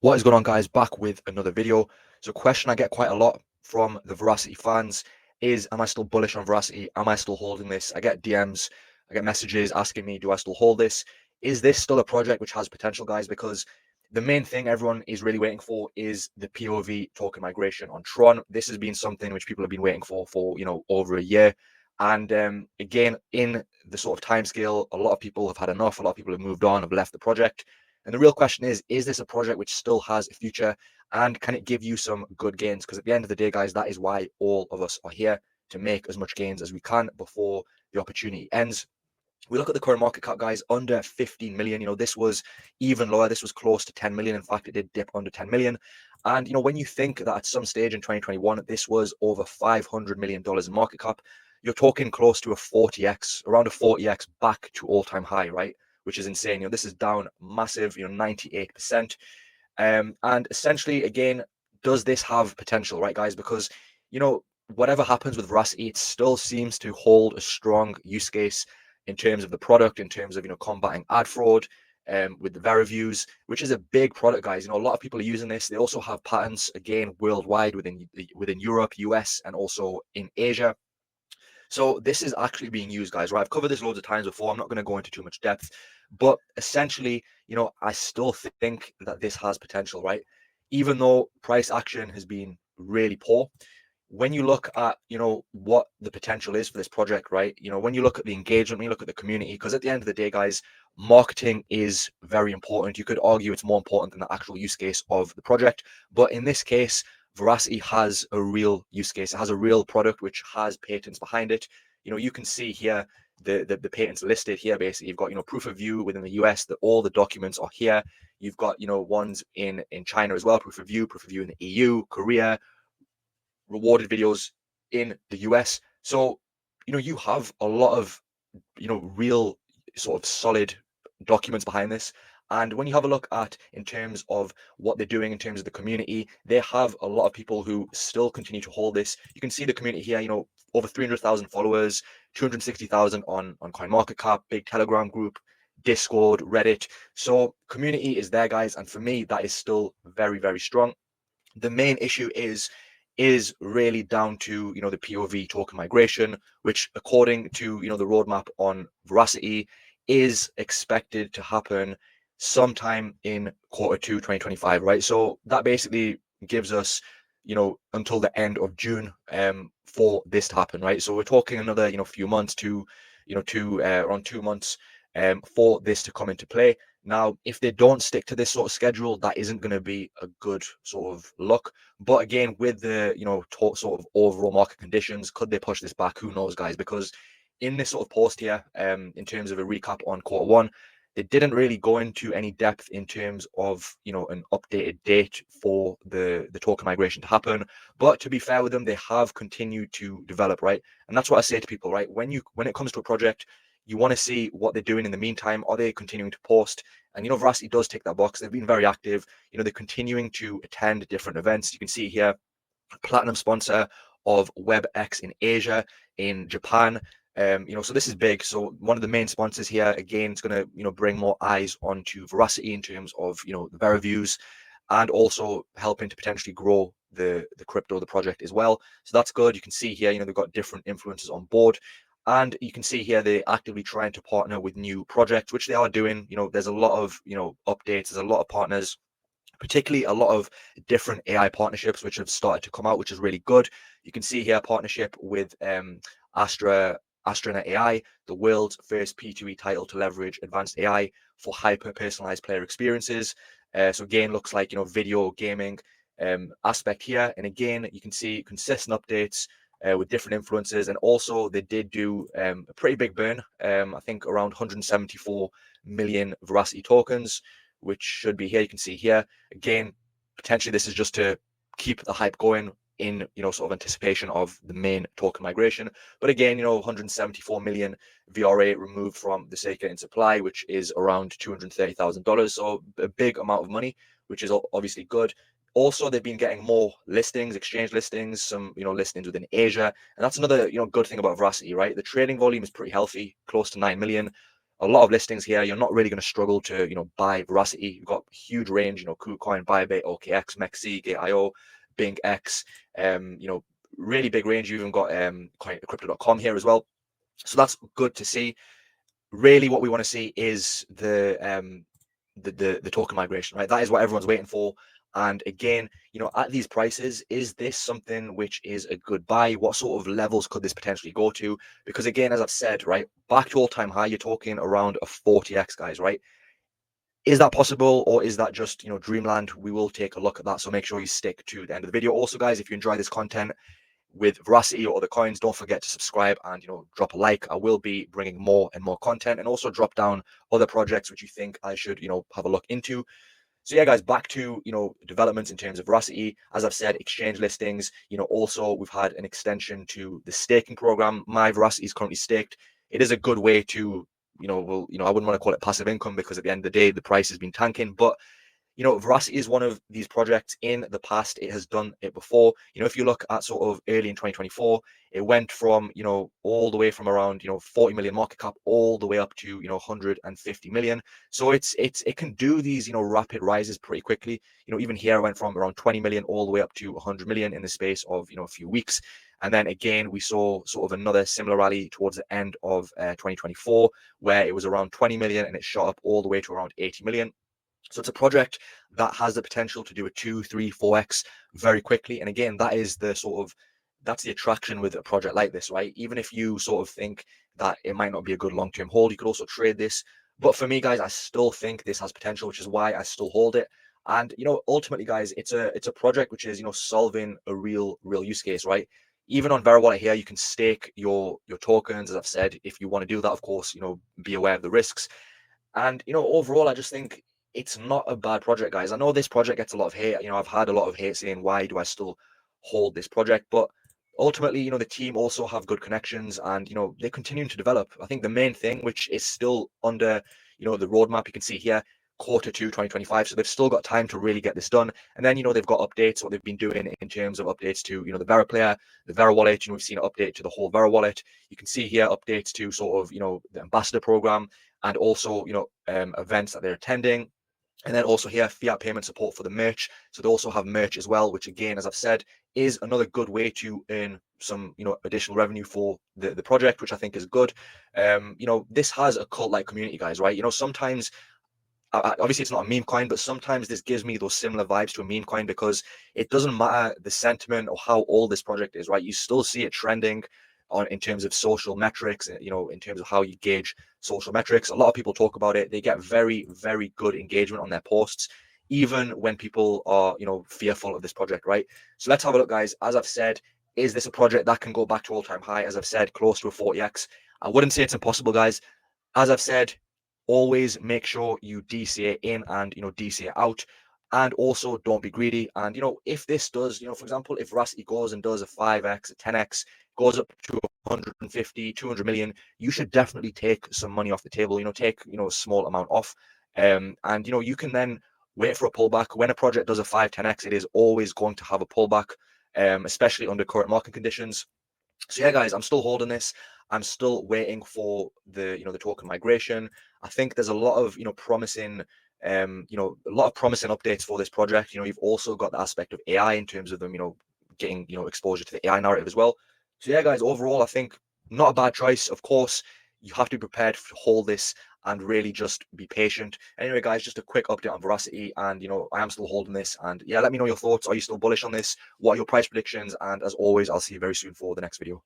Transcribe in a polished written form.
What is going on, guys? Back with another video. So a question I get quite a lot from the Veracity fans is, am I still bullish on Veracity? Am I still holding this? I get DMs, I get messages asking me, do I still hold this? Is this still a project which has potential, guys? Because the main thing everyone is really waiting for is the POV token migration on Tron. This has been something which people have been waiting for over a year. And again, in the sort of timescale, a lot of people have had enough. A lot of people have moved on, have left the project. And the real question is this a project which still has a future, and can it give you some good gains? Because at the end of the day, guys, that is why all of us are here, to make as much gains as we can before the opportunity ends. We look at the current market cap, guys, under 15 million. This was even lower. This was close to 10 million. In fact, it did dip under 10 million. And, when you think that at some stage in 2021, this was over $500 million in market cap, you're talking close to a 40x, around a 40x back to all-time high, right? Which is insane. This is down massive, 98%. And essentially, again, does this have potential, right, guys? Because, whatever happens with Veracity, it still seems to hold a strong use case in terms of the product, in terms of, combating ad fraud, with the VeraViews, which is a big product, guys. A lot of people are using this. They also have patents, again, worldwide within Europe, US, and also in Asia. So this is actually being used, guys, right? I've covered this loads of times before. I'm not going to go into too much depth, but essentially, I still think that this has potential, right? Even though price action has been really poor, when you look at, what the potential is for this project, right? When you look at the engagement, when you look at the community, because at the end of the day, guys, marketing is very important. You could argue it's more important than the actual use case of the project. But in this case, Veracity has a real use case. It has a real product which has patents behind it. You can see here the patents listed here. Basically, you've got proof of view within the US, that all the documents are here. You've got ones in China as well, proof of view in the EU, Korea, rewarded videos in the US. So you have a lot of real sort of solid documents behind this. And when you have a look at, in terms of what they're doing in terms of the community, they have a lot of people who still continue to hold this. You can see the community here, over 300,000 followers, 260,000 on CoinMarketCap, big Telegram group, Discord, Reddit. So community is there, guys. And for me, that is still very, very strong. The main issue is really down to the POV token migration, which according to the roadmap on Veracity is expected to happen sometime in Q2 2025, right? So that basically gives us until the end of June for this to happen, right? So we're talking another few months to around 2 months for this to come into play. Now, if they don't stick to this sort of schedule, that isn't going to be a good sort of look. But again, with the sort of overall market conditions, could they push this back? Who knows, guys? Because in this sort of post here, in terms of a recap on Q1, they didn't really go into any depth in terms of an updated date for the token migration to happen. But to be fair with them, they have continued to develop, right? And that's what I say to people, right? When it comes to a project, you want to see what they're doing in the meantime. Are they continuing to post? And Veracity does tick that box. They've been very active. They're continuing to attend different events. You can see here, platinum sponsor of WebX in Asia, in Japan. So this is big. So one of the main sponsors here, again, it's going to bring more eyes onto Veracity in terms of the VeraViews, and also helping to potentially grow the crypto, the project as well. So that's good. You can see here, they've got different influencers on board. And you can see here they're actively trying to partner with new projects, which they are doing. There's a lot of updates. There's a lot of partners, particularly a lot of different AI partnerships which have started to come out, which is really good. You can see here partnership with Astra AI, the world's first P2E title to leverage advanced AI for hyper-personalized player experiences. So again, looks like video gaming aspect here. And again, you can see consistent updates with different influences. And also they did do a pretty big burn, I think around 174 million Veracity tokens, which should be here. You can see here, again, potentially this is just to keep the hype going in, sort of anticipation of the main token migration. But again, 174 million VRA removed from the circuit in supply, which is around $230,000. So a big amount of money, which is obviously good. Also, they've been getting more listings, exchange listings, some listings within Asia, and that's another good thing about Veracity, right? The trading volume is pretty healthy, close to 9 million. a lot of listings here. You're not really going to struggle to, buy Veracity. You've got huge range, KuCoin, Bybit, OKX, MEXC, Gate.io, BinkX, really big range. You even got crypto.com here as well. So that's good to see. Really what we want to see is the token migration, right? That is what everyone's waiting for. And again, at these prices, is this something which is a good buy? What sort of levels could this potentially go to? Because again, as I've said, right, back to all-time high, you're talking around a 40x, guys, right? Is that possible, or is that just, dreamland? We will take a look at that. So make sure you stick to the end of the video. Also, guys, if you enjoy this content with Veracity or other coins, don't forget to subscribe and drop a like. I will be bringing more and more content, and also drop down other projects which you think I should have a look into. So yeah, guys, back to developments in terms of Veracity. As I've said, exchange listings. Also we've had an extension to the staking program. My Veracity is currently staked. It is a good way to I wouldn't want to call it passive income, because at the end of the day the price has been tanking, but Veracity is one of these projects. In the past, it has done it before. If you look at sort of early in 2024, it went from, all the way from around, 40 million market cap all the way up to, 150 million. So it can do these, rapid rises pretty quickly. Even here, I went from around 20 million all the way up to 100 million in the space of, a few weeks. And then again, we saw sort of another similar rally towards the end of 2024, where it was around 20 million and it shot up all the way to around 80 million. So it's a project that has the potential to do a 2, 3, 4x very quickly. And again, that's the attraction with a project like this, right? Even if you sort of think that it might not be a good long-term hold, you could also trade this. But for me, guys, I still think this has potential, which is why I still hold it. And ultimately, guys, it's a project which is solving a real use case, right? Even on VeraWallet here, you can stake your tokens, as I've said. If you want to do that, of course, be aware of the risks. And overall, I just think it's not a bad project, guys. I know this project gets a lot of hate. I've had a lot of hate saying, why do I still hold this project? But ultimately, the team also have good connections, and they're continuing to develop. I think the main thing, which is still under the roadmap, you can see here, Q2 2025. So they've still got time to really get this done. And then they've got updates, what they've been doing in terms of updates to the VeraPlayer, the VeraWallet. We've seen an update to the whole VeraWallet. You can see here updates to sort of the ambassador program, and also events that they're attending. And then also here, fiat payment support for the merch. So they also have merch as well, which again, as I've said, is another good way to earn some additional revenue for the project, which I think is good. This has a cult-like community, guys, right? Sometimes, obviously it's not a meme coin, but sometimes this gives me those similar vibes to a meme coin, because it doesn't matter the sentiment or how old this project is, right? You still see it trending in terms of social metrics, in terms of how you gauge social metrics. A lot of people talk about it. They get very good engagement on their posts, even when people are fearful of this project, right? So let's have a look, guys. As I've said, is this a project that can go back to all-time high? As I've said, close to a 40x. I wouldn't say it's impossible, guys. As I've said, always make sure you DCA in and DCA out, and also don't be greedy. And if this does, for example, if Veracity goes and does a 5x, a 10x, goes up to 150, 200 million, you should definitely take some money off the table. Take a small amount off, and you can then wait for a pullback. When a project does a 5, 10x, it is always going to have a pullback, especially under current market conditions. So yeah, guys, I'm still holding this. I'm still waiting for the the token migration. I think there's a lot of promising a lot of promising updates for this project. You've also got the aspect of AI in terms of them getting exposure to the AI narrative as well. So yeah, guys, overall I think not a bad choice. Of course, you have to be prepared to hold this and really just be patient. Anyway, guys, just a quick update on Veracity, and I am still holding this. And yeah, let me know your thoughts. Are you still bullish on this? What are your price predictions? And as always, I'll see you very soon for the next video.